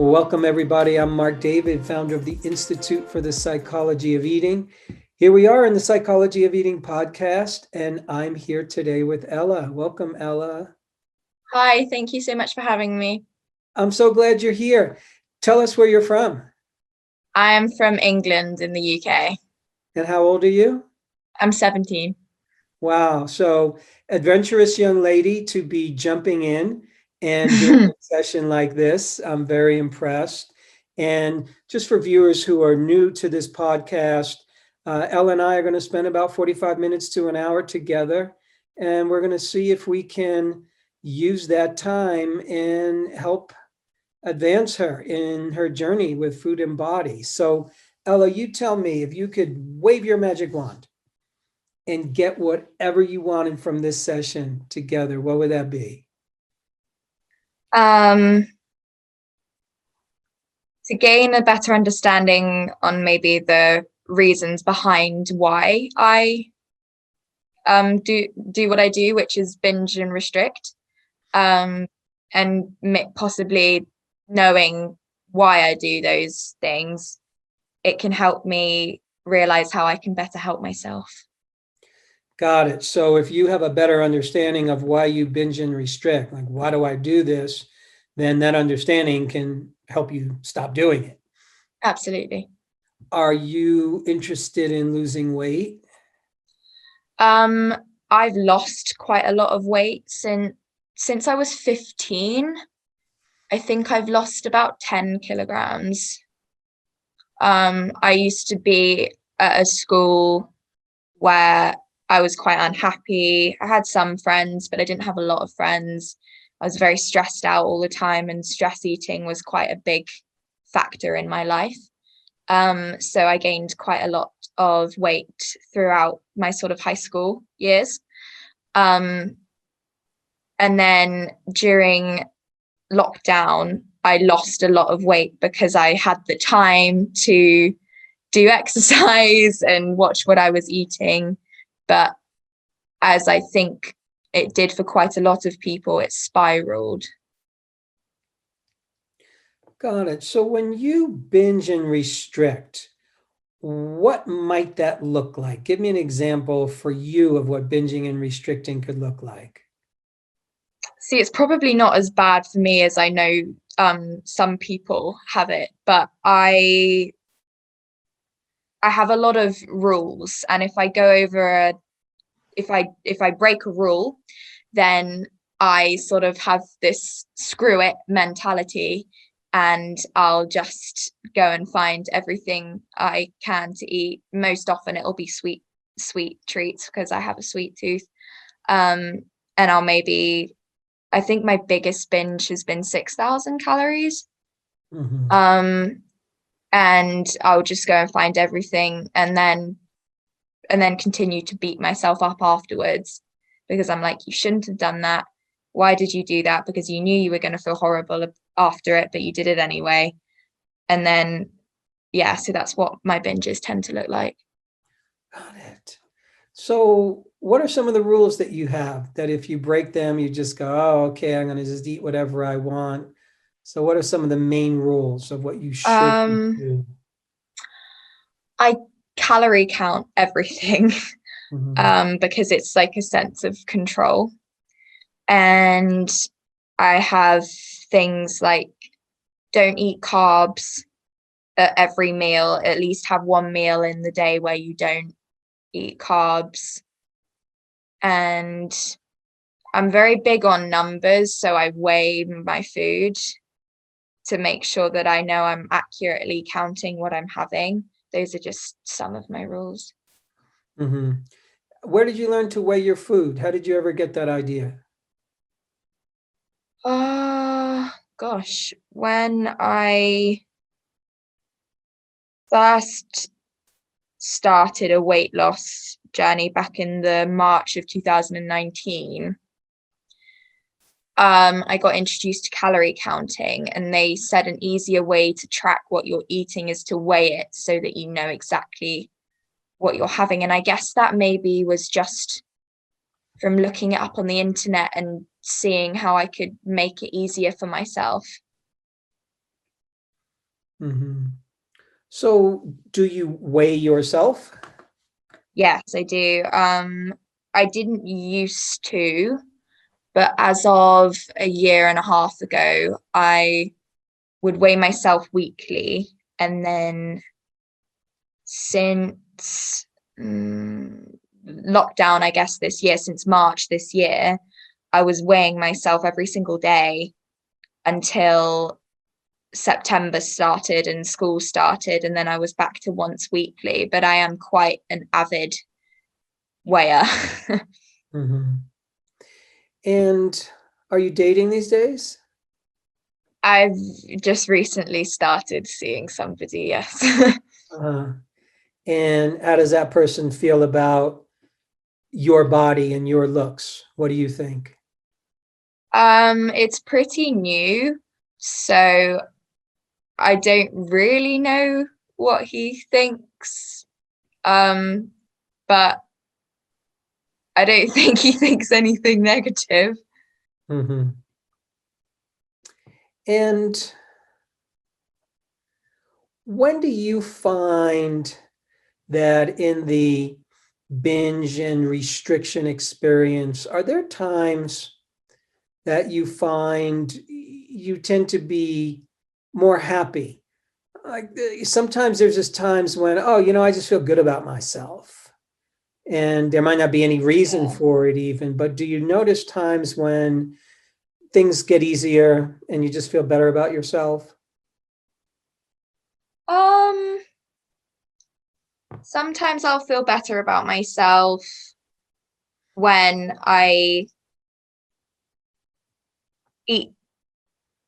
Welcome everybody. I'm Marc David, founder of the Institute for the Psychology of Eating. Here we are in the Psychology of Eating podcast, and I'm here today with Ella. Welcome, Ella. Hi, thank you so much for having me. I'm so glad you're here. Tell us where you're from I am from England in the UK. and how old are you? I'm 17. Wow. So adventurous young lady to be jumping in and doing a session like this. I'm very impressed. And just for viewers who are new to this podcast, Elle and I are going to spend about 45 minutes to an hour together. And we're going to see if we can use that time and help advance her in her journey with food and body. So, Ella, you tell me, if you could wave your magic wand and get whatever you wanted from this session together, what would that be? To gain a better understanding on maybe the reasons behind why I do what I do, which is binge and restrict, and possibly knowing why I do those things, it can help me realize how I can better help myself. Got it. So if you have a better understanding of why you binge and restrict, like why do I do this, then that understanding can help you stop doing it. Absolutely. Are you interested in losing weight? I've lost quite a lot of weight since I was 15. I think I've lost about 10 kilograms. I used to be at a school where I was quite unhappy. I had some friends, but I didn't have a lot of friends. I was very stressed out all the time, and stress eating was quite a big factor in my life. So I gained quite a lot of weight throughout my sort of high school years. And then during lockdown, I lost a lot of weight because I had the time to do exercise and watch what I was eating. But as I think it did for quite a lot of people, it spiraled. Got it. So when you binge and restrict, what might that look like? Give me an example for you of what binging and restricting could look like. See, it's probably not as bad for me as I know some people have it, but I have a lot of rules, and if I go over if I break a rule, then I sort of have this screw it mentality, and I'll just go and find everything I can to eat. Most often it'll be sweet treats because I have a sweet tooth. And I think my biggest binge has been 6,000 calories. Mhm. And I'll just go and find everything, and then continue to beat myself up afterwards, because I'm like, you shouldn't have done that. Why did you do that? Because you knew you were going to feel horrible after it, but you did it anyway. And then, yeah, so that's what my binges tend to look like. Got it. So what are some of the rules that you have that if you break them, you just go, oh, okay, I'm going to just eat whatever I want. So what are some of the main rules of what you should Um, do? I calorie count everything Mhm. because it's like a sense of control. And I have things like, don't eat carbs at every meal. At least have one meal in the day where you don't eat carbs. And I'm very big on numbers, so I weigh my food to make sure that I know I'm accurately counting what I'm having. Those are just some of my rules. Mhm. Where did you learn to weigh your food? How did you ever get that idea? Gosh, when I first started a weight loss journey back in the March of 2019, I got introduced to calorie counting, and they said an easier way to track what you're eating is to weigh it so that you know exactly what you're having. And I guess that maybe was just from looking it up on the internet and seeing how I could make it easier for myself. So do you weigh yourself? Yes, I do. I didn't used to, but as of a year and a half ago, I would weigh myself weekly. And then since lockdown, I guess this year, since March this year, I was weighing myself every single day until September started and school started, and then I was back to once weekly. But I am quite an avid weigher. Mhm. And are you dating these days? I've just recently started seeing somebody, yes. Uh, and how does that person feel about your body and your looks? What do you think? It's pretty new, so I don't really know what he thinks. But I don't think he thinks anything negative. Hmm. And when do you find that in the binge and restriction experience, are there times that you find you tend to be more happy? Like sometimes there's just times when, oh, I just feel good about myself. And there might not be any reason Yeah. for it even, but do you notice times when things get easier and you just feel better about yourself? Um, Sometimes I'll feel better about myself when I eat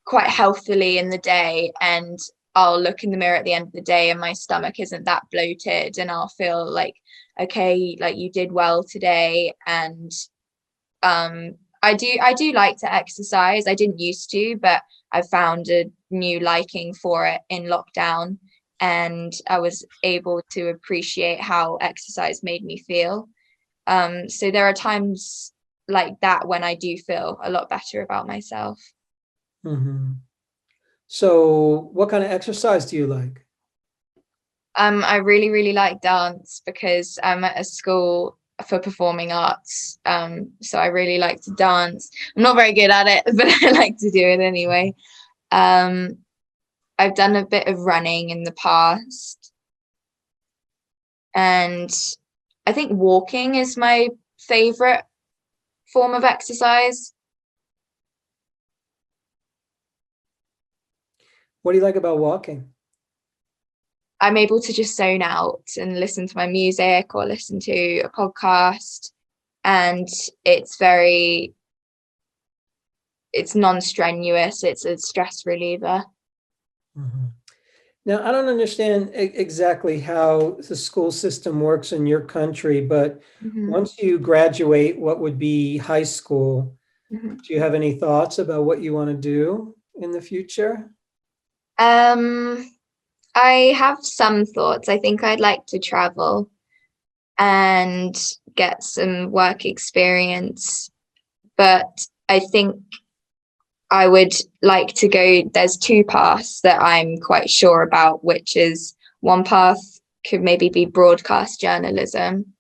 quite healthily in the day, and I'll look in the mirror at the end of the day and my stomach isn't that bloated, and I'll feel like, okay, like you did well today. And um I do like to exercise. I didn't used to, but I found a new liking for it in lockdown, and I was able to appreciate how exercise made me feel. So there are times like that when I do feel a lot better about myself. Hmm. So, what kind of exercise do you like? I really, really like dance because I'm at a school for performing arts. So I really like to dance. I'm not very good at it, but I like to do it anyway. Um, I've done a bit of running in the past, and I think walking is my favorite form of exercise. What do you like about walking? I'm able to just zone out and listen to my music or listen to a podcast, and it's very it's non-strenuous. It's a stress reliever. Mhm. Now, I don't understand exactly how the school system works in your country, but Mhm, once you graduate what would be high school, mhm. do you have any thoughts about what you want to do in the future? Um, I have some thoughts. I think I'd like to travel and get some work experience, but I think I would like to go. There's two paths that I'm quite sure about, which is one path could maybe be broadcast journalism,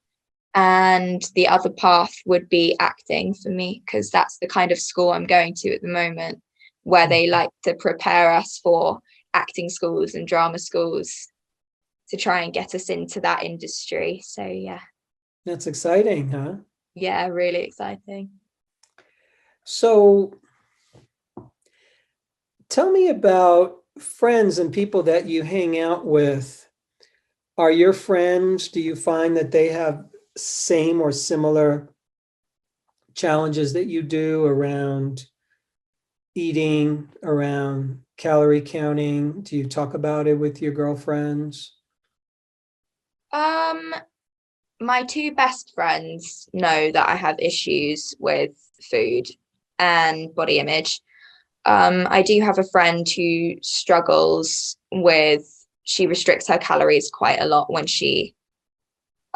and the other path would be acting for me, because that's the kind of school I'm going to at the moment, where they like to prepare us for acting schools and drama schools to try and get us into that industry. So yeah, That's exciting, huh? yeah, really exciting. So tell me about friends and people that you hang out with. Are your friends, do you find that they have same or similar challenges that you do around eating, around calorie counting? Do you talk about it with your girlfriends? um my two best friends know that I have issues with food and body image. I do have a friend who struggles with, she restricts her calories quite a lot when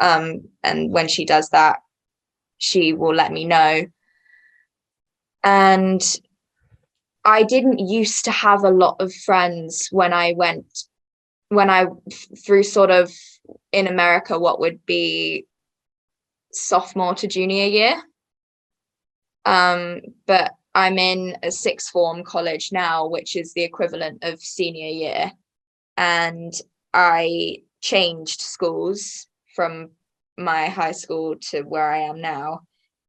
and when she does that, she will let me know. And I didn't used to have a lot of friends when I went when I through sort of in America what would be sophomore to junior year. But I'm in a sixth form college now, which is the equivalent of senior year. And I changed schools from my high school to where I am now.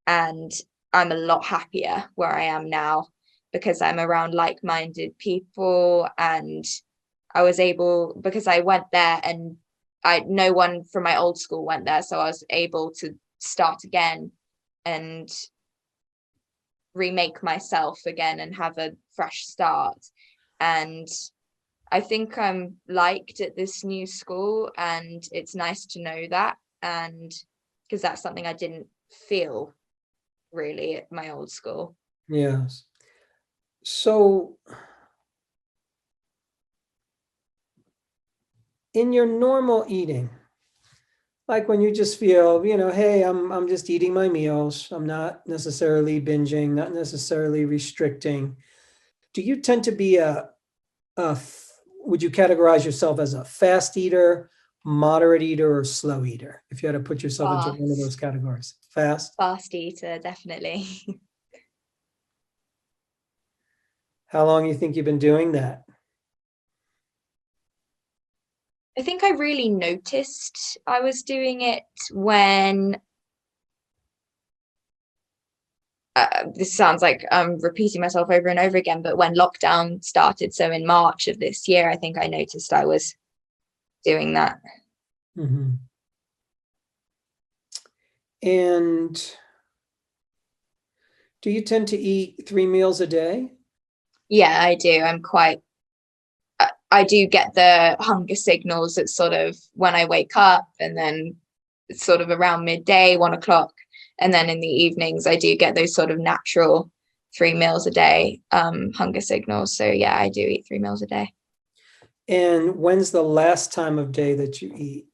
And I'm a lot happier where I am now because I'm around like-minded people. And I was able, because I went there and no one from my old school went there. So I was able to start again and remake myself again and have a fresh start. And I think I'm liked at this new school, and it's nice to know that. And because that's something I didn't feel really at my old school. Yes. So in your normal eating, like when you just feel, hey, I'm just eating my meals. I'm not necessarily binging, not necessarily restricting. Do you tend to be would you categorize yourself as a fast eater, moderate eater, or slow eater? If you had to put yourself into one of those categories. Fast eater, definitely. How long you think you've been doing that? I think I really noticed I was doing it when this sounds like I'm repeating myself over and over again, but when lockdown started, so in March of this year, I think I noticed I was doing that. Mm-hmm. And do you tend to eat 3 meals a day? Yeah, I do. I do get the hunger signals at sort of when I wake up, and then it's sort of around midday, 1 o'clock. And then in the evenings, I do get those sort of natural 3 meals a day hunger signals. So yeah, I do eat 3 meals a day. And when's the last time of day that you eat?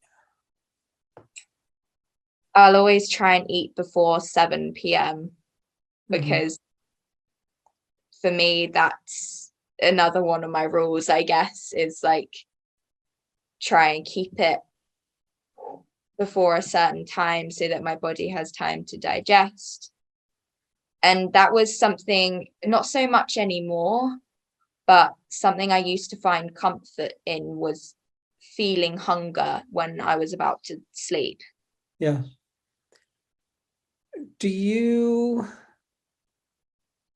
I'll always try and eat before 7 p.m. Mm-hmm. because for me, that's another one of my rules, I guess, is like try and keep it before a certain time so that my body has time to digest. And that was something not so much anymore, but something I used to find comfort in was feeling hunger when I was about to sleep. Yeah. Do you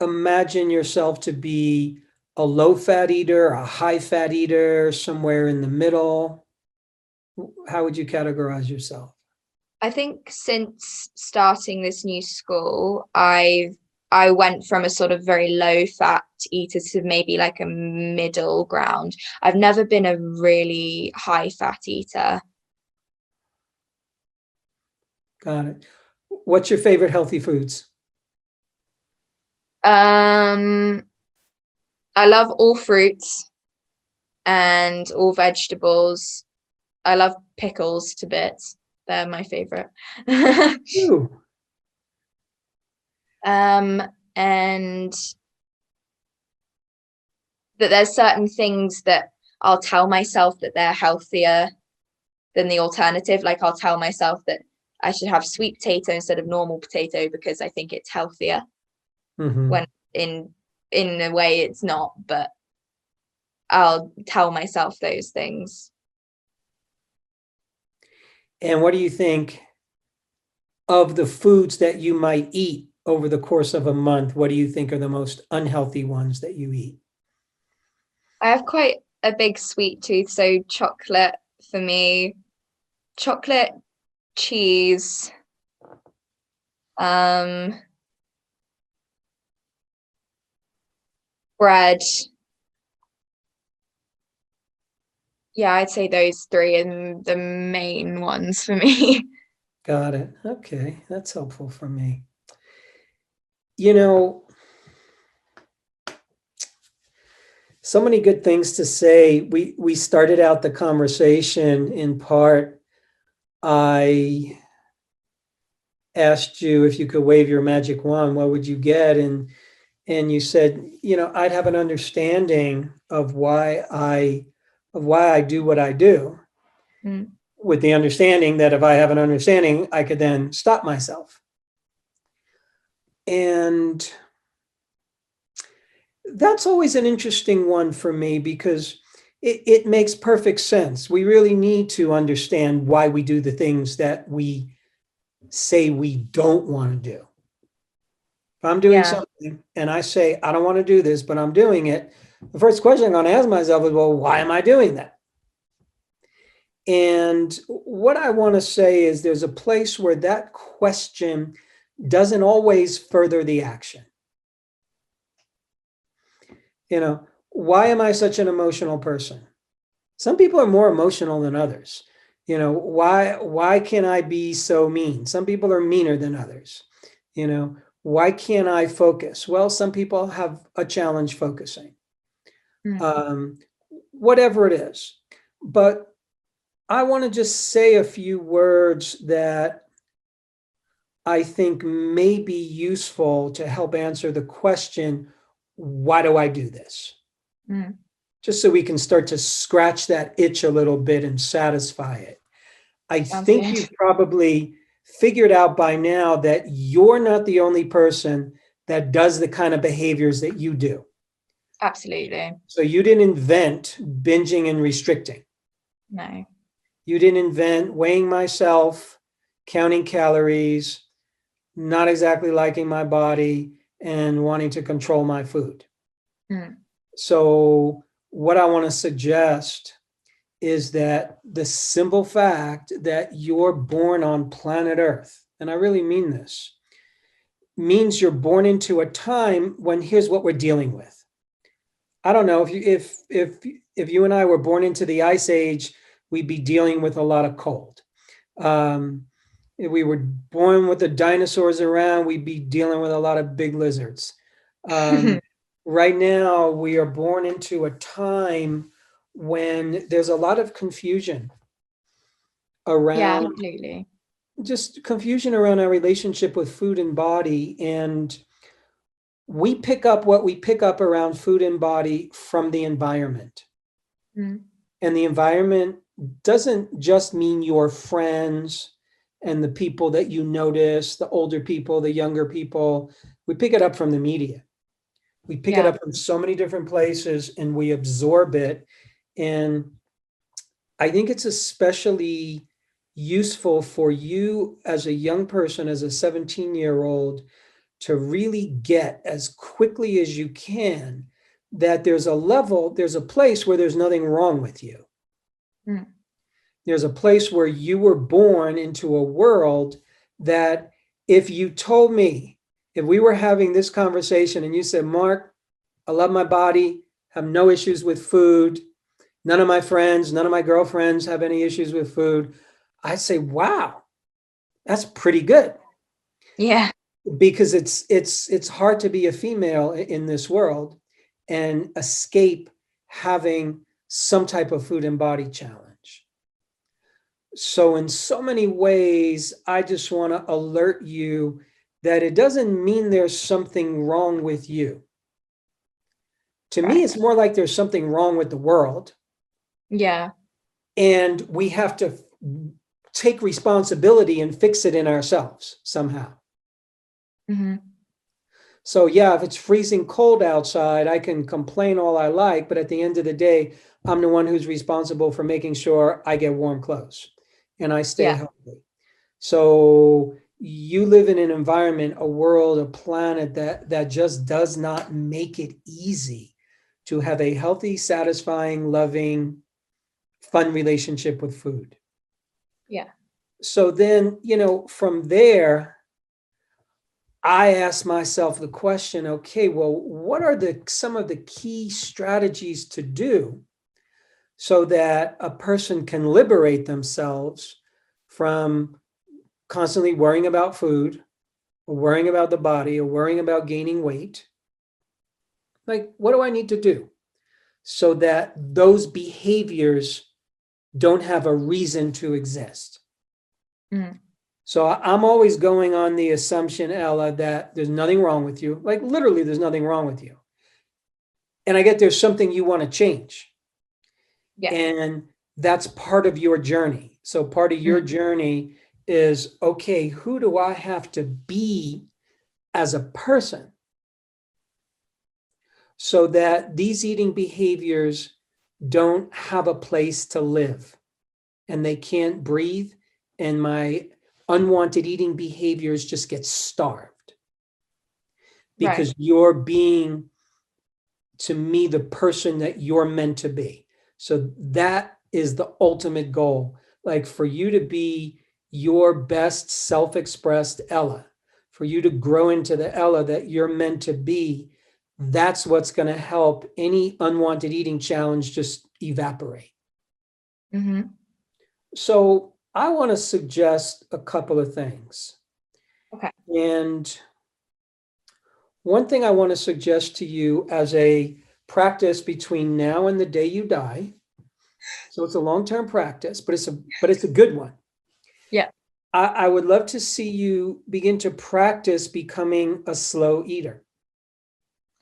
imagine yourself to be a low fat eater, a high fat eater, somewhere in the middle? How would you categorize yourself? I think since starting this new school, I went from a sort of very low fat eater to maybe like a middle ground. I've never been a really high fat eater. Got it. What's your favorite healthy foods? Um, I love all fruits and all vegetables. I love pickles to bits. They're my favorite. Ooh, um, and that there's certain things that I'll tell myself that they're healthier than the alternative. Like I'll tell myself that I should have sweet potato instead of normal potato because I think it's healthier. mm-hmm. When in a way it's not, but I'll tell myself those things. And what do you think of the foods that you might eat over the course of a month? What do you think are the most unhealthy ones that you eat? I have quite a big sweet tooth, so chocolate for me, chocolate, cheese, um, bread. Yeah, I'd say those three are the main ones for me. Got it. Okay, that's helpful for me. You know, so many good things to say. We started out the conversation in part. I asked you if you could wave your magic wand, what would you get? And you said, I'd have an understanding of why I of why I do what I do, Mm. with the understanding that if I have an understanding, I could then stop myself. And that's always an interesting one for me because it makes perfect sense. We really need to understand why we do the things that we say we don't want to do. If I'm doing Yeah, something and I say, I don't want to do this, but I'm doing it, the first question I'm going to ask myself is, well, why am I doing that? And what I want to say is there's a place where that question doesn't always further the action. Why am I such an emotional person? Some people are more emotional than others. Why can I be so mean? Some people are meaner than others. Why can't I focus? Well, some people have a challenge focusing. mm. Um, whatever it is. But I want to just say a few words that I think may be useful to help answer the question, why do I do this? Mm. Just so we can start to scratch that itch a little bit and satisfy it. I Sounds think good. you've probably figured out by now that you're not the only person that does the kind of behaviors that you do. Absolutely. So you didn't invent binging and restricting. No. You didn't invent weighing myself, counting calories, not exactly liking my body, and wanting to control my food. Mm. So what I want to suggest is that the simple fact that you're born on planet Earth, and I really mean this, means you're born into a time when here's what we're dealing with. I don't know if you and I were born into the ice age, we'd be dealing with a lot of cold. If we were born with the dinosaurs around, we'd be dealing with a lot of big lizards. Right now, we are born into a time when there's a lot of confusion Yeah, around, absolutely. just confusion around our relationship with food and body. And we pick up what we pick up around food and body from the environment. Mm. And the environment doesn't just mean your friends and the people that you notice, the older people, the younger people. We pick it up from the media. We pick it Yeah. up from so many different places and we absorb it. And I think it's especially useful for you as a young person, as a 17-year-old, to really get as quickly as you can that there's a place where there's nothing wrong with you. Mm. There's a place where you were born into a world that if you told me, if we were having this conversation and you said, Mark, I love my body, have no issues with food, none of my friends, none of my girlfriends have any issues with food, I'd say, wow, that's pretty good. Yeah. Because it's hard to be a female in this world and escape having some type of food and body challenge. So in so many ways, I just want to alert you that it doesn't mean there's something wrong with you. To me, Right. it's more like there's something wrong with the world, Yeah. and we have to take responsibility and fix it in ourselves somehow. Hmm. So yeah, if it's freezing cold outside, I can complain all I like, but at the end of the day, I'm the one who's responsible for making sure I get warm clothes and I stay Yeah. healthy. So you live in an environment, a world, a planet that just does not make it easy to have a healthy, satisfying, loving, fun relationship with food. Yeah. So then, from there, I ask myself the question, okay, well, what are some of the key strategies to do so that a person can liberate themselves from constantly worrying about food, or worrying about the body, or worrying about gaining weight? Like, what do I need to do so that those behaviors don't have a reason to exist? Mm. So I'm always going on the assumption, Ella, that there's nothing wrong with you. Like literally, there's nothing wrong with you. And I get there's something you want to change. Yeah. And that's part of your journey. So part of your Mhm. journey is, okay, who do I have to be as a person so that these eating behaviors don't have a place to live and they can't breathe, and my unwanted eating behaviors just get starved Right. because you're being, to me, the person that you're meant to be. So that is the ultimate goal. Like for you to be your best self-expressed Ella, for you to grow into the Ella that you're meant to be, that's what's going to help any unwanted eating challenge just evaporate. Mm-hmm. So I want to suggest a couple of things. Okay. And one thing I want to suggest to you as a practice between now and the day you die. So it's a long-term practice, but it's a good one. Yeah. I would love to see you begin to practice becoming a slow eater.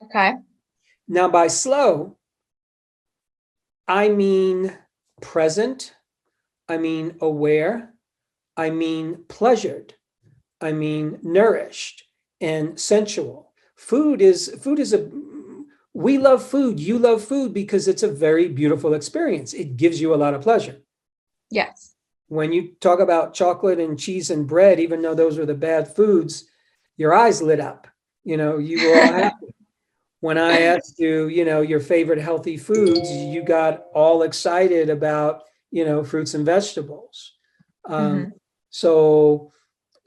Okay. Now, by slow, I mean present, I mean aware, I mean pleasured, I mean nourished and sensual. Food is a, we love food, you love food because it's a very beautiful experience. It gives you a lot of pleasure. Yes. When you talk about chocolate and cheese and bread, even though those are the bad foods, your eyes lit up. You were all happy. When I asked you, your favorite healthy foods, you got all excited about, fruits and vegetables. Um, Mm-hmm. so,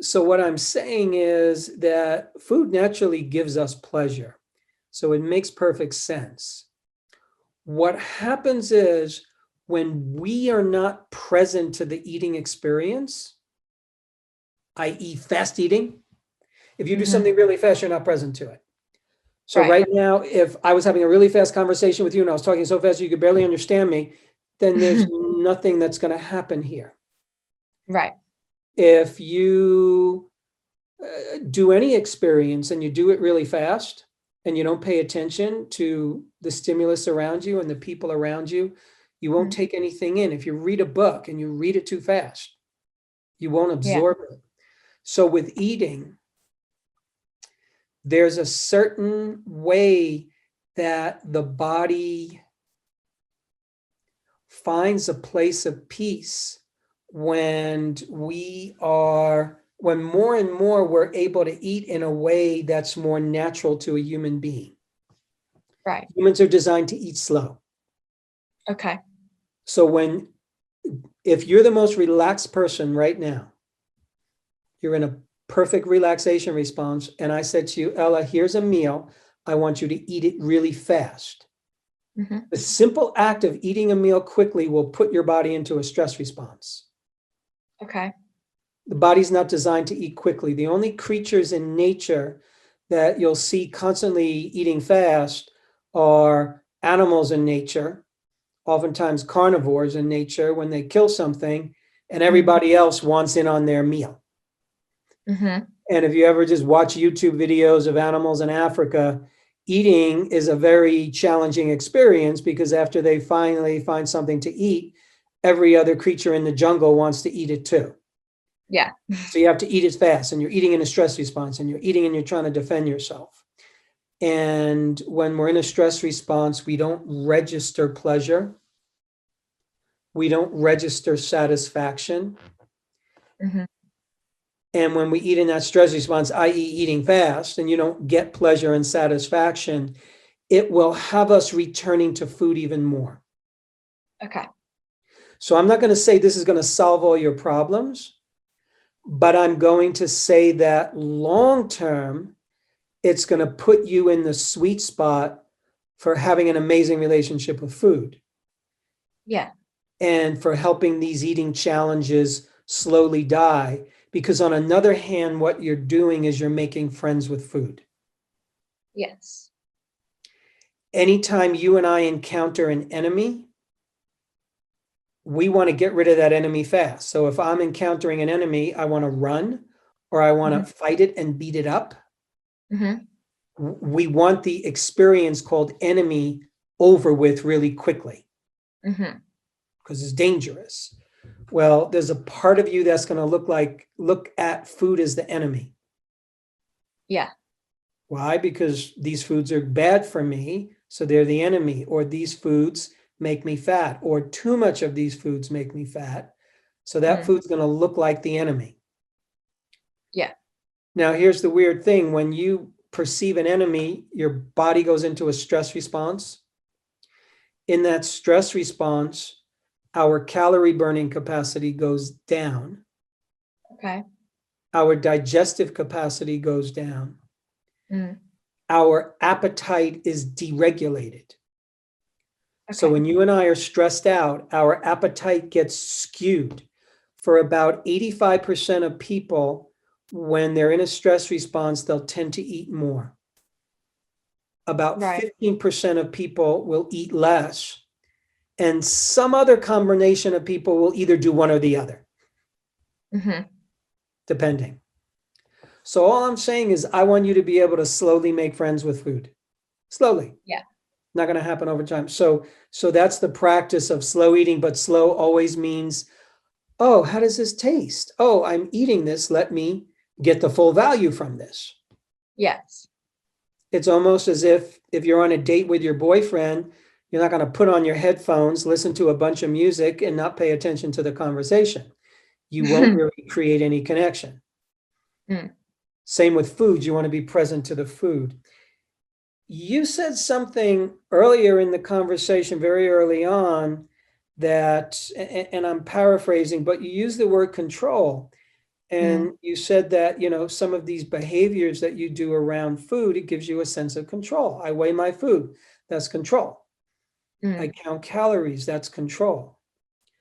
so what I'm saying is that food naturally gives us pleasure. So it makes perfect sense. What happens is when we are not present to the eating experience, i.e., fast eating, if you do Mm-hmm. something really fast, you're not present to it. So Right. right now, if I was having a really fast conversation with you and I was talking so fast you could barely understand me, then there's nothing that's going to happen here. Right. If you do any experience and you do it really fast and you don't pay attention to the stimulus around you and the people around you, you won't Mhm. take anything in. If you read a book and you read it too fast, you won't Yeah. absorb it. So with eating, there's a certain way that the body finds a place of peace when more and more we're able to eat in a way that's more natural to a human being. Right. Humans are designed to eat slow. Okay. So if you're the most relaxed person right now, you're in a perfect relaxation response, and I said to you, Ella, here's a meal. I want you to eat it really fast. Mm-hmm. The simple act of eating a meal quickly will put your body into a stress response. Okay. The body's not designed to eat quickly. The only creatures in nature that you'll see constantly eating fast are animals in nature, oftentimes carnivores in nature, when they kill something and everybody else wants in on their meal. Mm-hmm. And if you ever just watch YouTube videos of animals in Africa, eating is a very challenging experience because after they finally find something to eat, every other creature in the jungle wants to eat it too. Yeah. So you have to eat it fast, and you're eating in a stress response, and you're eating and you're trying to defend yourself. And when we're in a stress response, we don't register pleasure. We don't register satisfaction. Mm-hmm. And when we eat in that stress response, i.e., eating fast, and you don't get pleasure and satisfaction, it will have us returning to food even more. Okay. So I'm not going to say this is going to solve all your problems, but I'm going to say that long term, it's going to put you in the sweet spot for having an amazing relationship with food Yeah. and for helping these eating challenges slowly die. Because on another hand, what you're doing is you're making friends with food. Yes. Anytime you and I encounter an enemy, we want to get rid of that enemy fast. So if I'm encountering an enemy, I want to run or I want to fight it and beat it up. Mm-hmm. We want the experience called enemy over with really quickly. Mm-hmm. because it's dangerous. Well, there's a part of you that's going to look at food as the enemy. Yeah. Why? Because these foods are bad for me, so they're the enemy, or these foods make me fat, or too much of these foods make me fat. So that food's going to look like the enemy. Yeah. Now, here's the weird thing. When you perceive an enemy, your body goes into a stress response. In that stress response, our calorie burning capacity goes down. Okay. Our digestive capacity goes down. Our appetite is deregulated. Okay. So when you and I are stressed out, our appetite gets skewed. For about 85% of people, when they're in a stress response, they'll tend to eat more. About 15% of people will eat less. And some other combination of people will either do one or the other, depending. So all I'm saying is I want you to be able to slowly make friends with food. Slowly. Yeah. Not going to happen over time. So that's the practice of slow eating, but slow always means, oh, how does this taste? Oh, I'm eating this. Let me get the full value from this. Yes. It's almost as if you're on a date with your boyfriend, you're not going to put on your headphones, listen to a bunch of music, and not pay attention to the conversation. You won't really create any connection. Same with food. You want to be present to the food. You said something earlier in the conversation, very early on, that, and I'm paraphrasing, but you used the word control. And you said that, some of these behaviors that you do around food, it gives you a sense of control. I weigh my food. That's control. I count calories. That's control.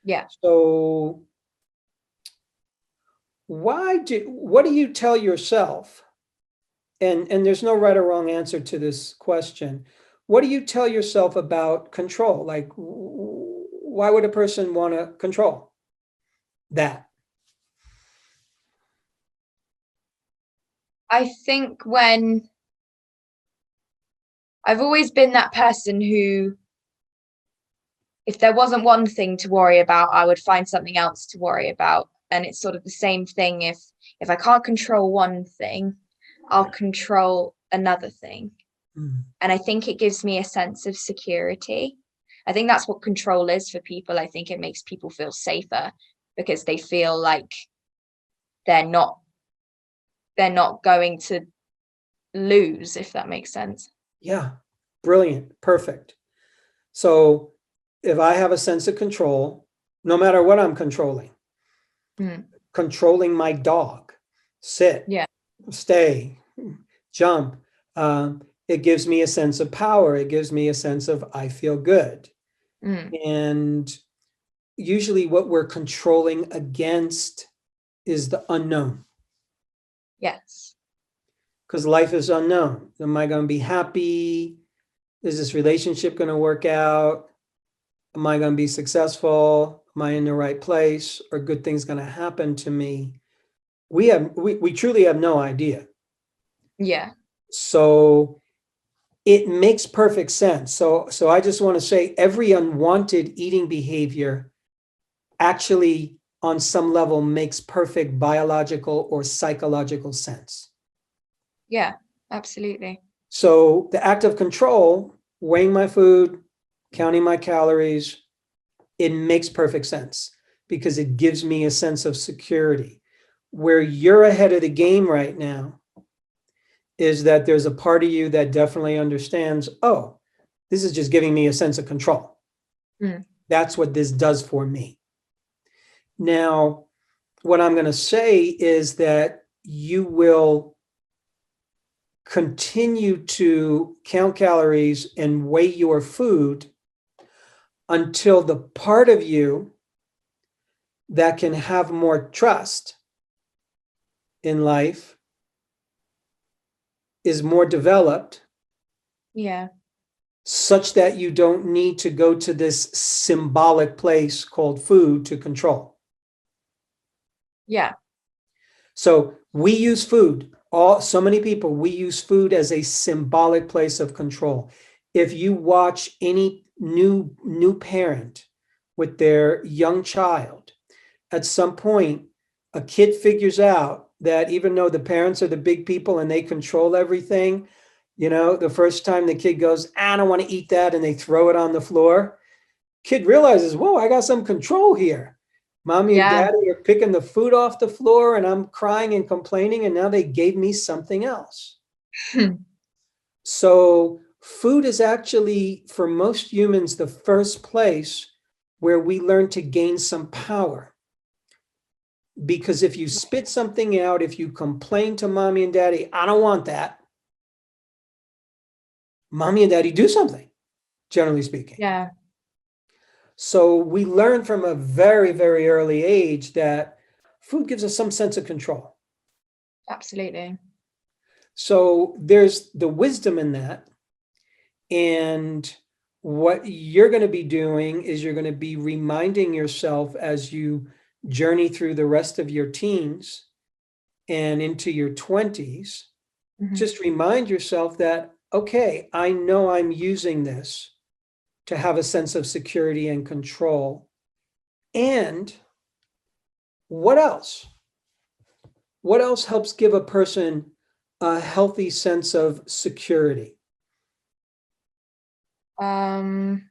Yeah. So what do you tell yourself? And there's no right or wrong answer to this question. What do you tell yourself about control? Like, why would a person want to control that? I think when I've always been that person who, if there wasn't one thing to worry about, I would find something else to worry about. And it's sort of the same thing. If I can't control one thing, I'll control another thing. And I think it gives me a sense of security. I think that's what control is for people. I think it makes people feel safer because they feel like they're not going to lose, if that makes sense. Yeah. Brilliant. Perfect. So if I have a sense of control, no matter what I'm controlling, controlling my dog, sit, stay, jump, it gives me a sense of power. It gives me a sense of I feel good. And usually what we're controlling against is the unknown. Yes. Because life is unknown. Am I going to be happy? Is this relationship going to work out? Am I going to be successful? Am I in the right place? Are good things going to happen to me? We truly have no idea. Yeah. So it makes perfect sense. So I just want to say every unwanted eating behavior actually on some level makes perfect biological or psychological sense. Yeah, absolutely. So the act of control, weighing my food, counting my calories, it makes perfect sense because it gives me a sense of security. Where you're ahead of the game right now is that there's a part of you that definitely understands, oh, this is just giving me a sense of control. That's what this does for me. Now, what I'm going to say is that you will continue to count calories and weigh your food until the part of you that can have more trust in life is more developed. Yeah. Such that you don't need to go to this symbolic place called food to control. Yeah. So we use food. So many people, we use food as a symbolic place of control. If you watch any new parent with their young child. At some point, a kid figures out that even though the parents are the big people and they control everything, the first time the kid goes, I don't want to eat that, and they throw it on the floor, kid realizes, whoa, I got some control here. Mommy and Yeah. daddy are picking the food off the floor and I'm crying and complaining, and now they gave me something else. So food is actually, for most humans, the first place where we learn to gain some power. Because if you spit something out, if you complain to mommy and daddy, I don't want that, mommy and daddy do something, generally speaking. Yeah, So we learn from a very, very early age that food gives us some sense of control. absolutely. So there's the wisdom in that. And what you're going to be doing is you're going to be reminding yourself as you journey through the rest of your teens and into your 20s, just remind yourself that, okay, I know I'm using this to have a sense of security and control. And what else? What else helps give a person a healthy sense of security? Um,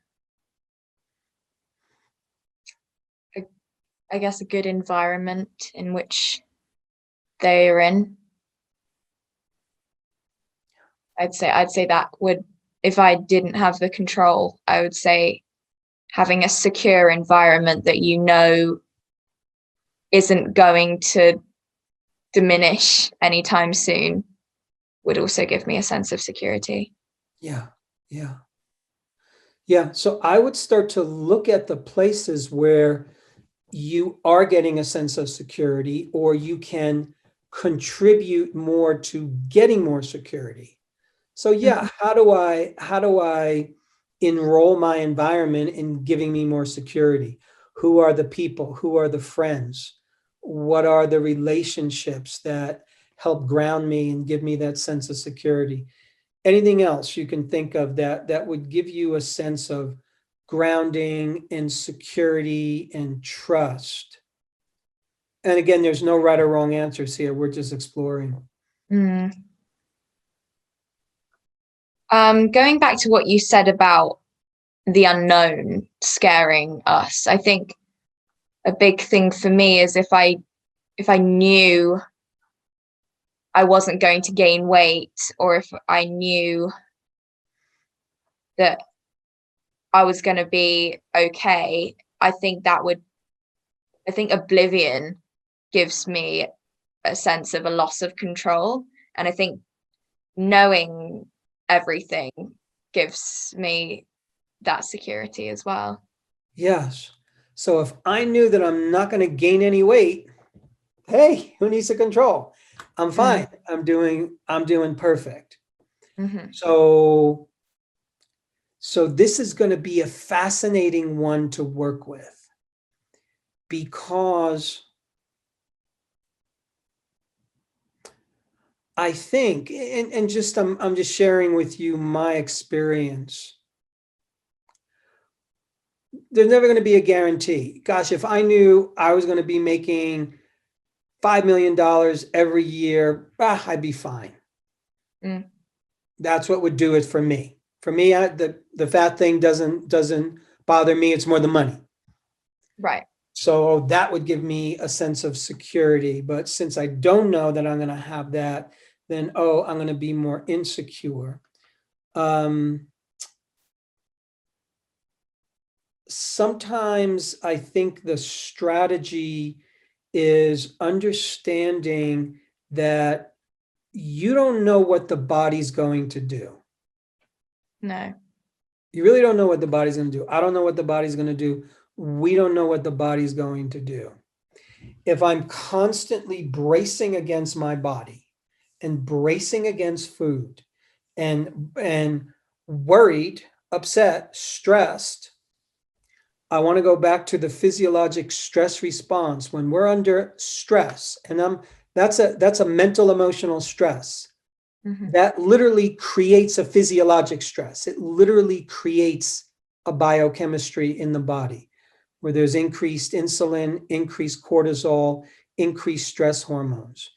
I, I guess a good environment in which they are in. I'd say that would, if I didn't have the control, I would say having a secure environment that isn't going to diminish anytime soon would also give me a sense of security. Yeah, yeah. Yeah, so I would start to look at the places where you are getting a sense of security, or you can contribute more to getting more security. So yeah, how do I enroll my environment in giving me more security? Who are the people? Who are the friends? What are the relationships that help ground me and give me that sense of security? Anything else you can think of that would give you a sense of grounding and security and trust? And again, there's no right or wrong answers here. We're just exploring. Mm. Going back to what you said about the unknown scaring us, I think a big thing for me is if I knew I wasn't going to gain weight, or if I knew that I was going to be okay, I think oblivion gives me a sense of a loss of control. And I think knowing everything gives me that security as well. Yes. So if I knew that I'm not going to gain any weight, hey, who needs to control? I'm Mm. fine. I'm doing perfect. Mm-hmm. So this is going to be a fascinating one to work with, because I think, and just I'm just sharing with you my experience. There's never going to be a guarantee. Gosh, if I knew I was going to be making $5 million every year, I'd be fine. Mm. That's what would do it for me. For me, the fat thing doesn't bother me. It's more the money. Right. So that would give me a sense of security. But since I don't know that I'm going to have that, then I'm going to be more insecure. Sometimes I think the strategy is understanding that you don't know what the body's going to do. No. You really don't know what the body's going to do. I don't know what the body's going to do. We don't know what the body's going to do. If I'm constantly bracing against my body and bracing against food and worried, upset, stressed, I want to go back to the physiologic stress response. When we're under stress, and that's a mental emotional stress, Mm-hmm. that literally creates a physiologic stress. It literally creates a biochemistry in the body. where there's increased insulin, increased cortisol, increased stress hormones.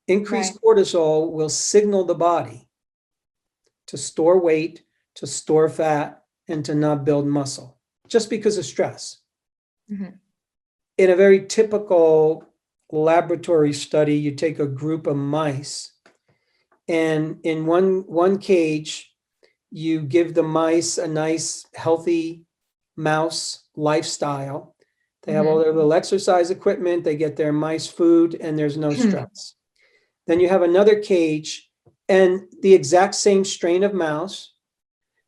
Increased Right. cortisol will signal the body to store weight, to store fat, and to not build muscle, just because of stress. Mhm. In a very typical laboratory study, you take a group of mice, and in one cage, you give the mice a nice, healthy mouse lifestyle. They have all Mhm. their little exercise equipment, they get their mice food, and there's no stress. Then you have another cage, and the exact same strain of mouse,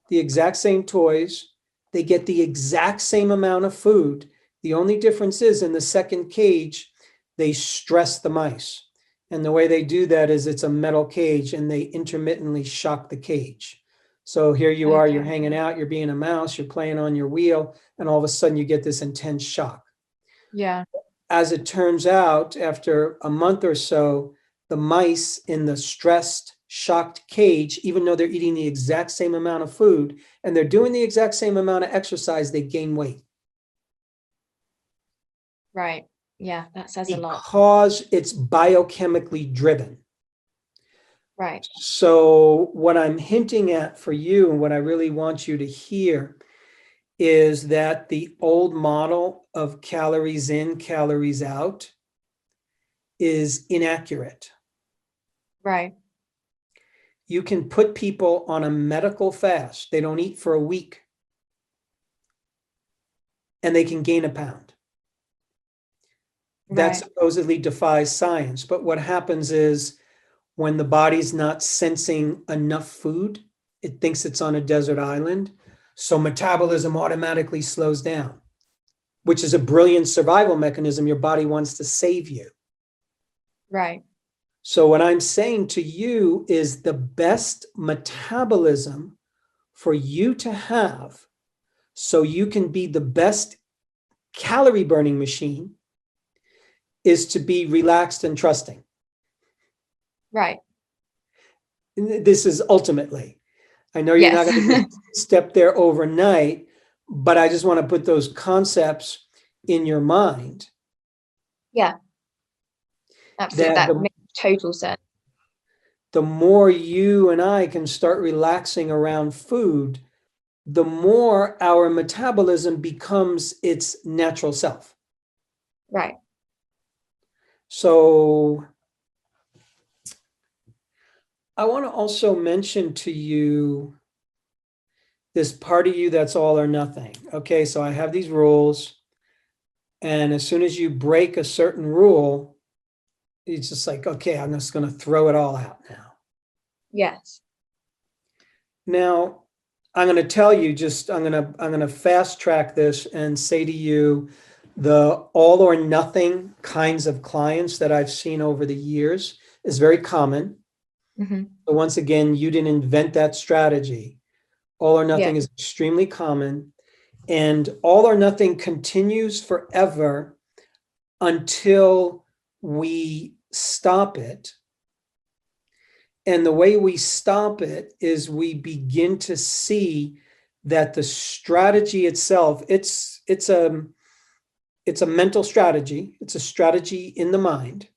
the exact same toys, they get the exact same amount of food. The only difference is in the second cage, they stress the mice. And the way they do that is it's a metal cage and they intermittently shock the cage. So here you are, you're Okay. hanging out, you're being a mouse, you're playing on your wheel, and all of a sudden you get this intense shock. Yeah. As it turns out, after a month or so, the mice in the stressed, shocked cage, even though they're eating the exact same amount of food and they're doing the exact same amount of exercise, they gain weight Right. Yeah, that says a lot. because it's biochemically driven. Right. So, what I'm hinting at for you and what I really want you to hear is that the old model of calories in, calories out is inaccurate. Right. You can put people on a medical fast. They don't eat for a week and they can gain a pound. That Right. supposedly defies science. But what happens is when the body's not sensing enough food, it thinks it's on a desert island. So metabolism automatically slows down, which is a brilliant survival mechanism. Your body wants to save you. Right. So, what I'm saying to you is the best metabolism for you to have so you can be the best calorie burning machine is to be relaxed and trusting. Right. This is ultimately, I know you're not Yes. going to step there overnight, but I just want to put those concepts in your mind Yeah, absolutely. that That makes total sense. the more you and I can start relaxing around food, the more our metabolism becomes its natural self. Right. So I want to also mention to you this part of you that's all or nothing. Okay, so I have these rules, and as soon as you break a certain rule, it's just like, okay, I'm just going to throw it all out now. Yes. Now, I'm going to tell you just I'm going to fast track this and say to you the all or nothing kinds of clients that I've seen over the years is very common. Hmm. But once again, you didn't invent that strategy. All or Yeah. nothing is extremely common, and all or nothing continues forever until we stop it. And the way we stop it is we begin to see that the strategy itself, it's a mental strategy. It's a strategy in the mind.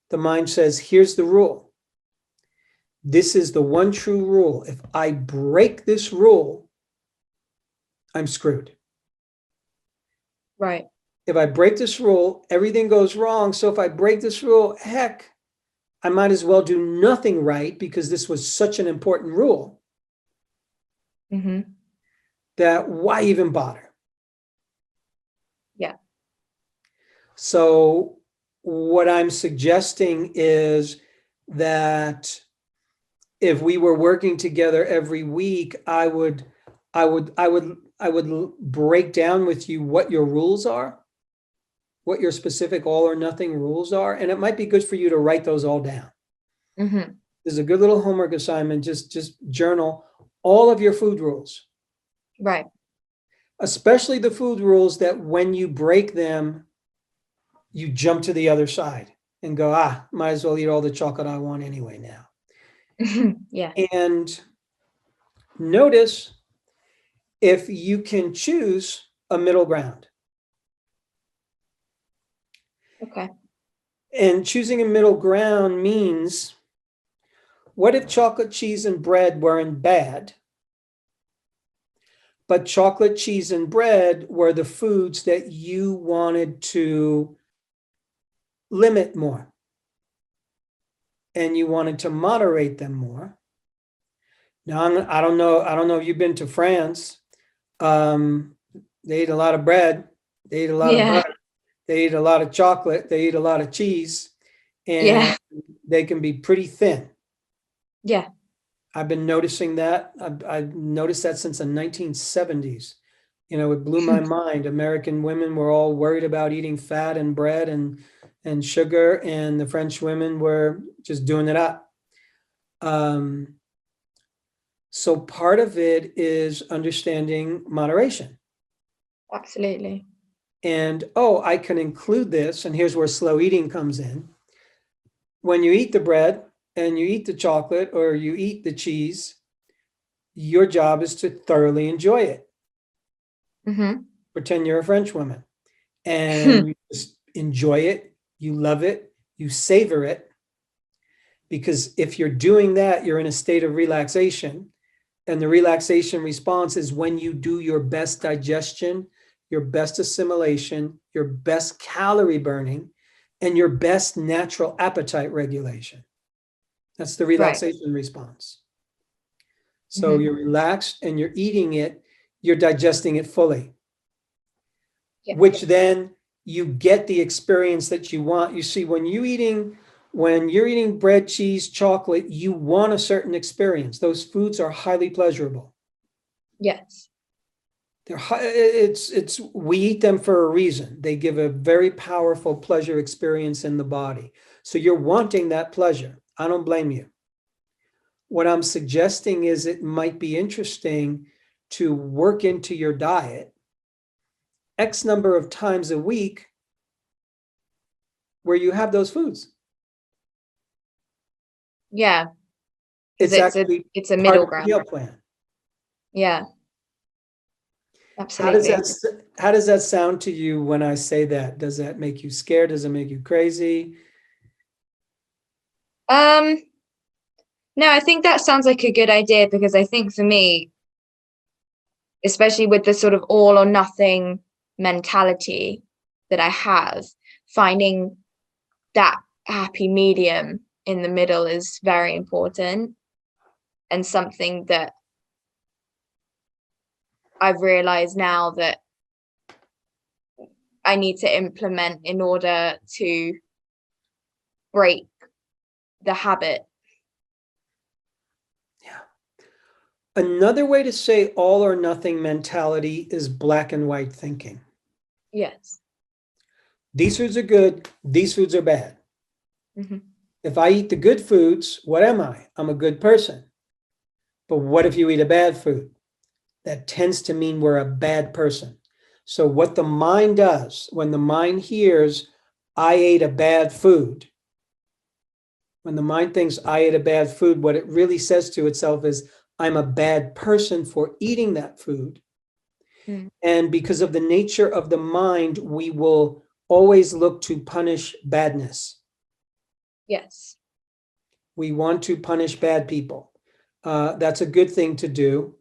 The mind says, here's the rule. This is the one true rule. If I break this rule, I'm screwed. Right. If I break this rule, everything goes wrong. So if I break this rule, heck, I might as well do nothing right because this was such an important rule Hmm. that why even bother? Yeah. So what I'm suggesting is that if we were working together every week, I would break down with you what your rules are, what your specific all or nothing rules are, and it might be good for you to write those all down. Hmm. There's a good little homework assignment. Just journal all of your food rules, Right. especially the food rules that when you break them, you jump to the other side and go, might as well eat all the chocolate I want anyway now. Yeah. And notice if you can choose a middle ground. Okay. And choosing a middle ground means, what if chocolate, cheese, and bread weren't bad, but chocolate, cheese, and bread were the foods that you wanted to limit more and you wanted to moderate them more? Now, I don't know if you've been to France. They eat a lot of bread, they eat a lot of Yeah. butter, they eat a lot of chocolate, they eat a lot of cheese, and Yeah. they can be pretty thin. Yeah. I've been noticing that. I've noticed that since the 1970s. It blew my mind. American women were all worried about eating fat and bread and sugar, and the French women were just doing it up. So part of it is understanding moderation. Absolutely. And I can include this, and here's where slow eating comes in. When you eat the bread and you eat the chocolate or you eat the cheese, your job is to thoroughly enjoy it. Mm-hmm. Pretend you're a French woman and you just enjoy it, you love it, you savor it. Because if you're doing that, you're in a state of relaxation. And the relaxation response is when you do your best digestion, your best assimilation, your best calorie burning, and your best natural appetite regulation. That's the Right. relaxation response. So Mm-hmm. you're relaxed and you're eating it, you're digesting it fully, Yeah. which then you get the experience that you want. You see, when you're eating bread, cheese, chocolate, you want a certain experience. Those foods are highly pleasurable. Yes. We eat them for a reason. They give a very powerful pleasure experience in the body. So you're wanting that pleasure. I don't blame you. What I'm suggesting is it might be interesting to work into your diet X number of times a week where you have those foods. Yeah. Because It's it's a actually it's a part middle of the ground. meal plan. Yeah. How does Absolutely. that sound to you when I say that? Does that make you scared? Does it make you crazy? Um, no, I think that sounds like a good idea because I think for me, especially with the sort of all or nothing mentality that I have, finding that happy medium in the middle is very important and something that I've realized now that I need to implement in order to break the habit. Yeah. Another way to say all or nothing mentality is black and white thinking. Yes. These foods are good, these foods are bad. Hmm. If I eat the good foods, what am I? I'm a good person. But what if you eat a bad food? That tends to mean we're a bad person. So, what the mind does when the mind hears, I ate a bad food, when the mind thinks I ate a bad food, what it really says to itself is, I'm a bad person for eating that food. Mm. And because of the nature of the mind, we will always look to punish badness. Yes. We want to punish bad people. That's a good thing to do.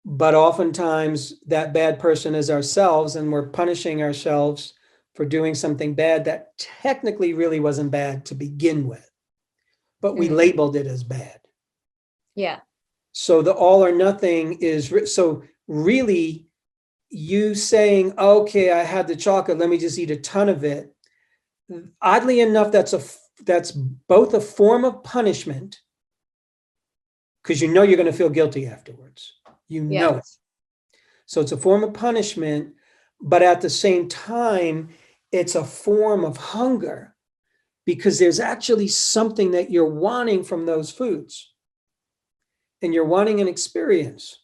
But oftentimes that bad person is ourselves, and we're punishing ourselves for doing something bad that technically really wasn't bad to begin with, but we Mm. labeled it as bad. Yeah. So the all or nothing is so really you saying, okay, I had the chocolate, let me just eat a ton of it. Oddly enough, that's both a form of punishment because you know you're going to feel guilty afterwards. You know it. Yes. So it's a form of punishment, but at the same time, it's a form of hunger because there's actually something that you're wanting from those foods and you're wanting an experience.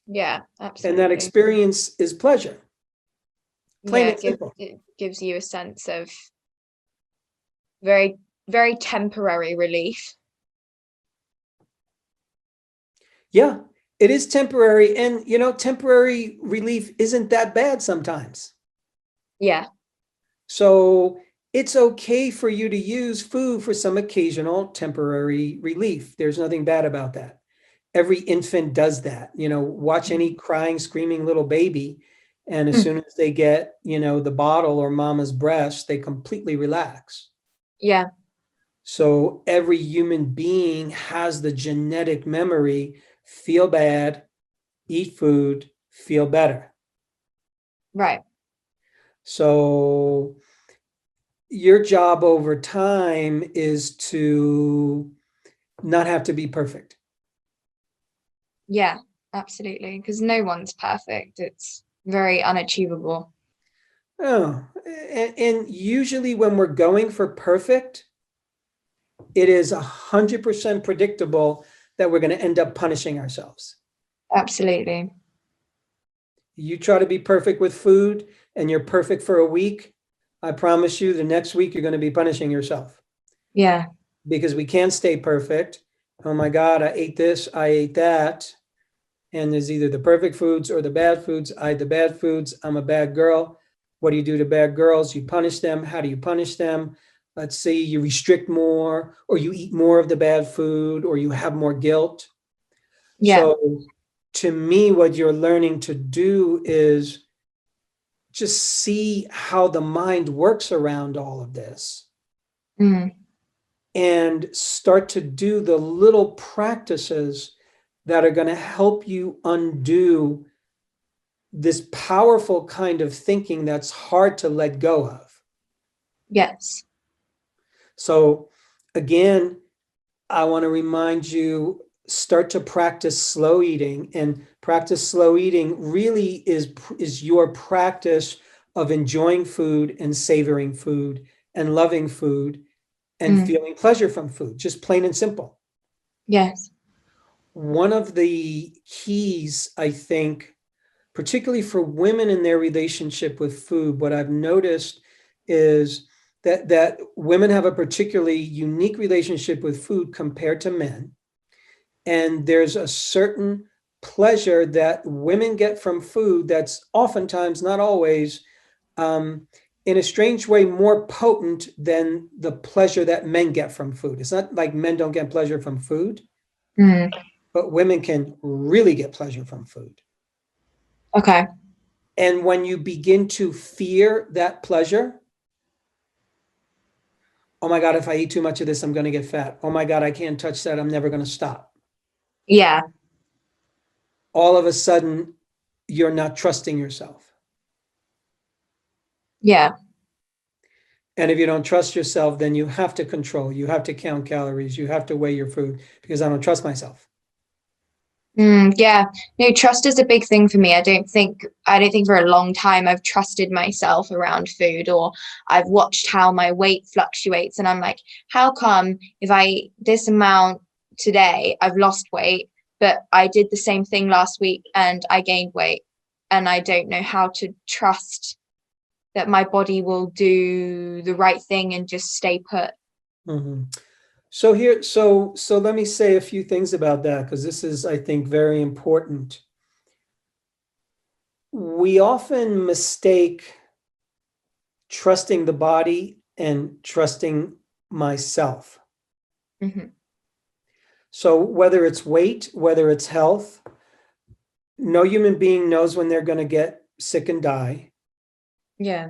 Yeah, And that absolutely. experience is pleasure, plain Yeah, and simple. it gives you a sense of very, very temporary relief. Yeah, it is temporary. And, temporary relief isn't that bad sometimes. Yeah. So it's okay for you to use food for some occasional temporary relief. There's nothing bad about that. Every infant does that. Watch any crying, screaming little baby, and as Mm. soon as they get, the bottle or mama's breast, they completely relax. Yeah, So every human being has the genetic memory, feel bad, eat food, feel better. right. So your job over time is to not have to be perfect. Yeah, absolutely. Because no one's perfect. It's very unachievable. Oh, and usually when we're going for perfect, it is 100% predictable that we're going to end up punishing ourselves. Absolutely. You try to be perfect with food and you're perfect for a week, I promise you the next week you're going to be punishing yourself Yeah. because we can't stay perfect. Oh my God, I ate this, I ate that. And there's either the perfect foods or the bad foods. I eat the bad foods. I'm a bad girl. What do you do to bad girls? You punish them. How do you punish them? Let's say you restrict more, or you eat more of the bad food, or you have more guilt. Yeah. So, to me, what you're learning to do is just see how the mind works around all of this Mm. and start to do the little practices that are going to help you undo this powerful kind of thinking that's hard to let go of. Yes. So, again, I want to remind you start to practice slow eating, and practice slow eating really is your practice of enjoying food and savoring food and loving food and Mm. feeling pleasure from food, just plain and simple. Yes. One of the keys, I think, particularly for women in their relationship with food, what I've noticed is that women have a particularly unique relationship with food compared to men. And there's a certain pleasure that women get from food that's oftentimes, not always, um, in a strange way, more potent than the pleasure that men get from food. It's not like men don't get pleasure from food, Mm. but women can really get pleasure from food. Okay. And when you begin to fear that pleasure, oh my God, if I eat too much of this, I'm going to get fat. Oh my God, I can't touch that. I'm never going to stop. Yeah. All of a sudden, you're not trusting yourself. Yeah. And if you don't trust yourself, then you have to control, you have to count calories, you have to weigh your food because I don't trust myself. Mm, yeah. No, trust is a big thing for me. I don't think for a long time I've trusted myself around food, or I've watched how my weight fluctuates and I'm like, how come if I eat this amount today, I've lost weight, but I did the same thing last week and I gained weight, and I don't know how to trust that my body will do the right thing and just stay put. Mhm. So let me say a few things about that because this is, I think, very important. We often mistake trusting the body and trusting myself. Hmm. So whether it's weight, whether it's health, no human being knows when they're going to get sick and die. Yeah.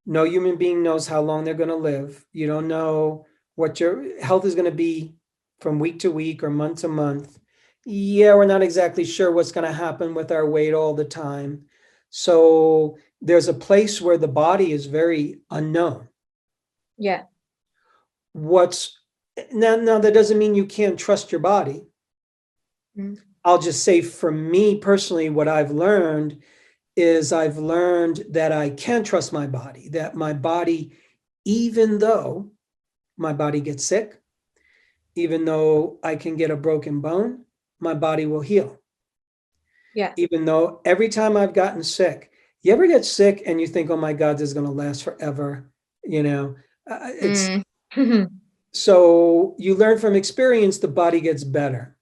No human being knows how long they're going to live. You don't know what your health is going to be from week to week or month to month. Yeah, we're not exactly sure what's going to happen with our weight all the time. So there's a place where the body is very unknown. Yeah. What's now that doesn't mean you can't trust your body. Mm. I'll just say for me personally, what I've learned is I've learned that I can trust my body, that my body, even though my body gets sick, even though I can get a broken bone, my body will heal. Yeah. Even though every time I've gotten sick, you ever get sick and you think, oh my God, this is going to last forever? You know, it's Mm. so you learn from experience, the body gets better.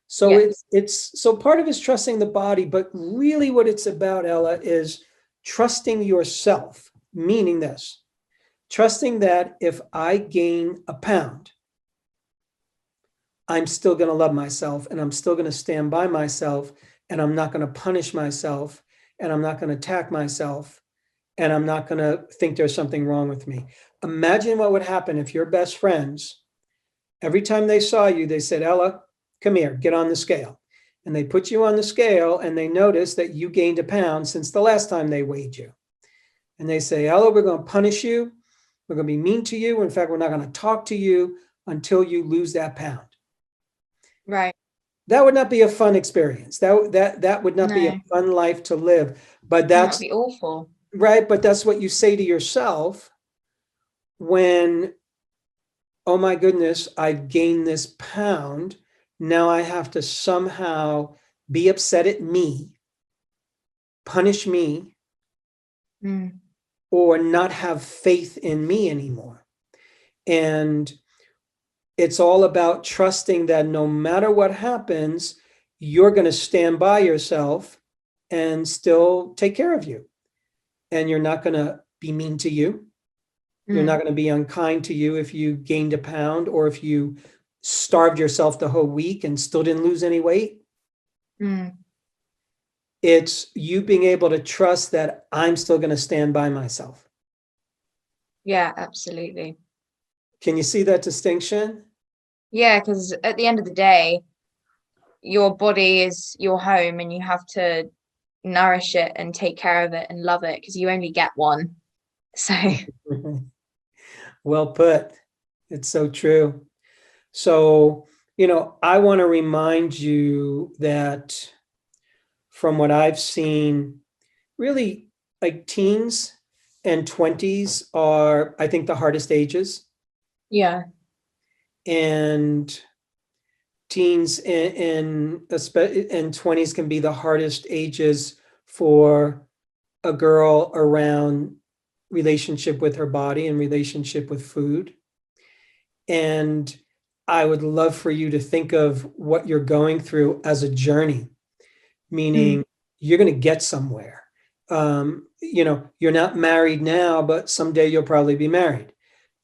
So Yeah. it's so part of it is trusting the body, but really what it's about, Ella, is trusting yourself, meaning this. trusting that if I gain a pound, I'm still going to love myself and I'm still going to stand by myself and I'm not going to punish myself and I'm not going to attack myself and I'm not going to think there's something wrong with me. Imagine what would happen if your best friends, every time they saw you, they said, Ella, come here, get on the scale. And they put you on the scale and they notice that you gained a pound since the last time they weighed you. And they say, Ella, we're going to punish you. We're going to be mean to you. In fact, we're not going to talk to you until you lose that pound. Right. That would not be a fun experience. That would not be a No, fun life to live. But that would that's be awful. right. But that's what you say to yourself when, oh my goodness, I've gained this pound. Now I have to somehow be upset at me, punish me, Mm, or not have faith in me anymore. And it's all about trusting that no matter what happens, you're going to stand by yourself and still take care of you. And you're not going to be mean to you. You're not mm, going to be unkind to you if you gained a pound or if you starved yourself the whole week and still didn't lose any weight. mm. It's you being able to trust that I'm still going to stand by myself. Yeah, absolutely. Can you see that distinction? Yeah, because at the end of the day, your body is your home and you have to nourish it and take care of it and love it because you only get one. So, Well put. It's so true. So, I want to remind you that from what I've seen, really like teens and 20s are, I think, the hardest ages. yeah. And teens and 20s can be the hardest ages for a girl around relationship with her body and relationship with food. And I would love for you to think of what you're going through as a journey, Mm, meaning you're going to get somewhere. You're not married now, but someday you'll probably be married.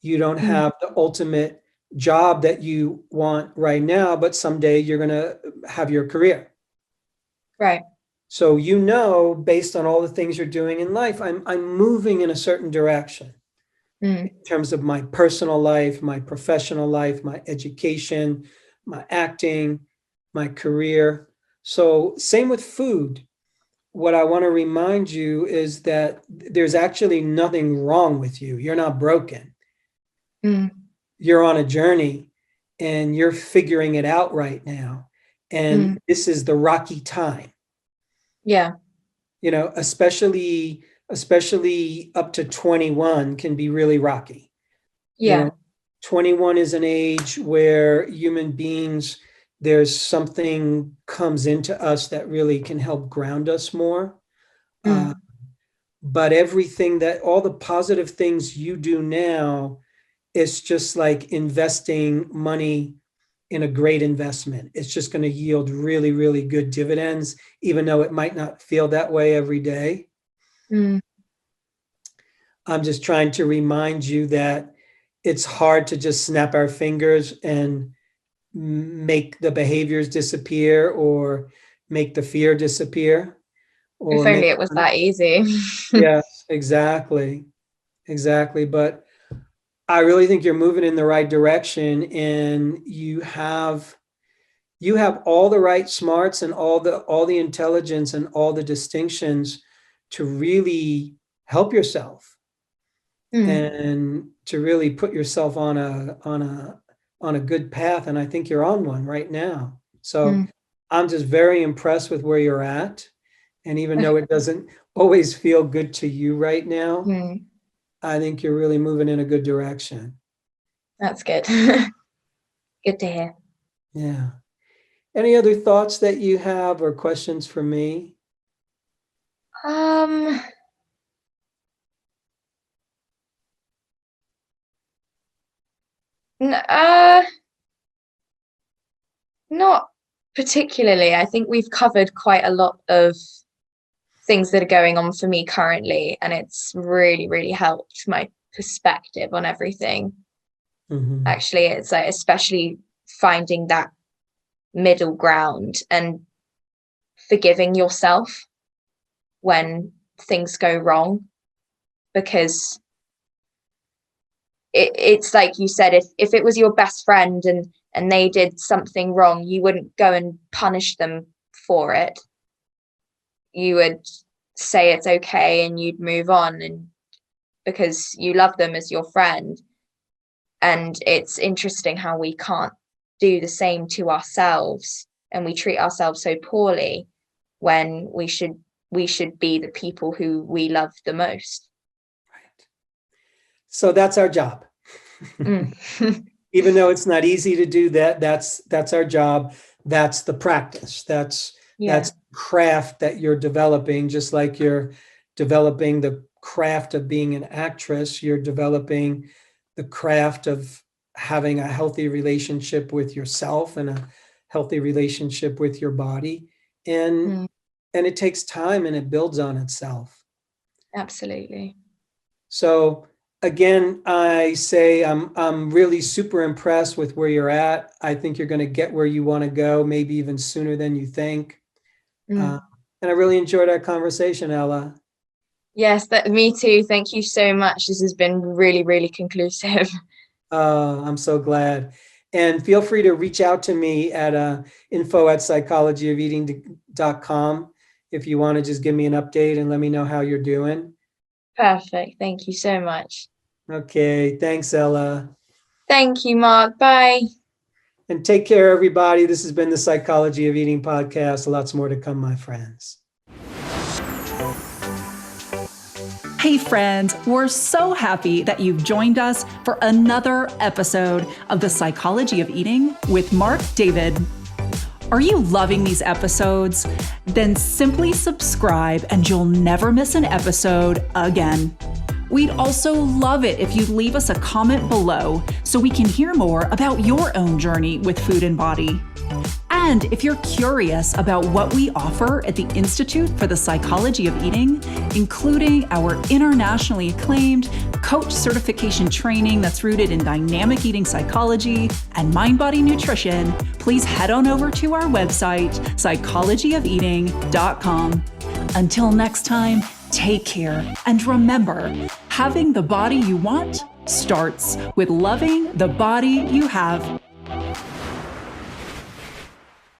You don't mm, have the ultimate job that you want right now, but someday you're going to have your career. right. So, based on all the things you're doing in life, I'm moving in a certain direction Mm, in terms of my personal life, my professional life, my education, my acting, my career. So, same with food. What I want to remind you is that there's actually nothing wrong with you. You're not broken. mm, You're on a journey and you're figuring it out right now. And mm. this is the rocky time, Yeah. especially up to 21 can be really rocky. You Yeah. know, 21 is an age where human beings, there's something comes into us that really can help ground us more. Uh, Mm, but all the positive things you do now, it's just like investing money in a great investment. It's just going to yield really, really good dividends, even though it might not feel that way every day. mm. I'm just trying to remind you that it's hard to just snap our fingers and make the behaviors disappear or make the fear disappear If or make, only it was that easy. yes, exactly. Exactly. But I really think you're moving in the right direction and you have all the right smarts and all the intelligence and all the distinctions to really help yourself Mm, and to really put yourself on a good path. And I think you're on one right now. So mm. I'm just very impressed with where you're at. And even though it doesn't always feel good to you right now, Mm, I think you're really moving in a good direction. that's good. Good to hear. Yeah. Any other thoughts that you have or questions for me? Um, n- uh, Not particularly. I think we've covered quite a lot of things that are going on for me currently, and it's really, really helped my perspective on everything. Mhm. Actually, it's like especially finding that middle ground and forgiving yourself when things go wrong, because it's like you said, if it was your best friend and they did something wrong, you wouldn't go and punish them for it. You would say it's okay and you'd move on, and because you love them as your friend. And it's interesting how we can't do the same to ourselves, and we treat ourselves so poorly when we should be the people who we love the most. Right. So that's our job. Mm. Even though it's not easy to do that, that's our job. That's the practice. That's Yeah. craft that you're developing, just like you're developing the craft of being an actress, you're developing the craft of having a healthy relationship with yourself and a healthy relationship with your body. And Mm. and it takes time and it builds on itself. Absolutely. So again, I say I'm really super impressed with where you're at. I think you're going to get where you want to go, maybe even sooner than you think. Uh, Mm. and I really enjoyed our conversation, Ella. Yes, that me too. Thank you so much. This has been really, really conclusive. I'm so glad. And feel free to reach out to me at info@psychologyofeating.com if you want to just give me an update and let me know how you're doing. Perfect. Thank you so much. Okay, thanks, Ella. Thank you, Mark. Bye. And take care, everybody. This has been the Psychology of Eating podcast. Lots more to come, my friends. Hey friends, we're so happy that you've joined us for another episode of the Psychology of Eating with Marc David. Are you loving these episodes? Then simply subscribe and you'll never miss an episode again. We'd also love it if you'd leave us a comment below so we can hear more about your own journey with food and body. And if you're curious about what we offer at the Institute for the Psychology of Eating, including our internationally acclaimed coach certification training that's rooted in dynamic eating psychology and mind-body nutrition, please head on over to our website, psychologyofeating.com. Until next time, take care. And remember, having the body you want starts with loving the body you have.